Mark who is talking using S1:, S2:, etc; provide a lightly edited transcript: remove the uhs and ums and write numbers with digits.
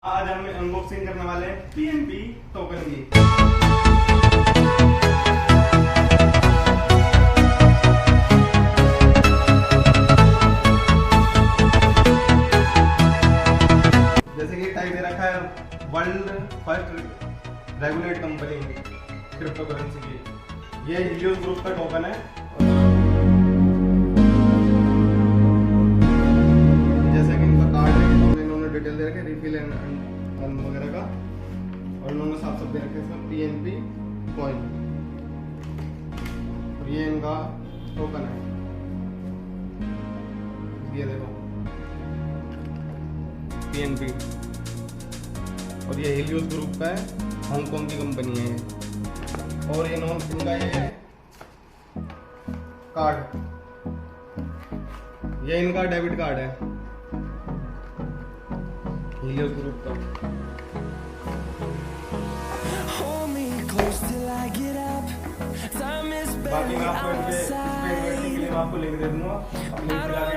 S1: आज हम अनबॉक्सिंग करने वाले हैं PNP टोकन की। जैसे कि टाइप दे रखा है world first regulate company crypto currency की। ये helios ग्रुप का टोकन है। जैसे कि इनका कार्ड है, तो इन्होंने डिटेल दे रखे रिफिल एंड अर्न वगैरह का, और इन्होंने साफ साफ दे रखे इसमें PNP कॉइन, और ये इनका टोकन है। ये देखो PNP, और ये helios ग्रुप का है, हांगकांग की कंपनी है ये। और इनका ये कार्ड, ये इनका डेबिट कार्ड है helios ग्रुप का। बाकी मैं आपको इनके के लिए मैं आपको लिंक दे दूंगा, आप लिंक लगा के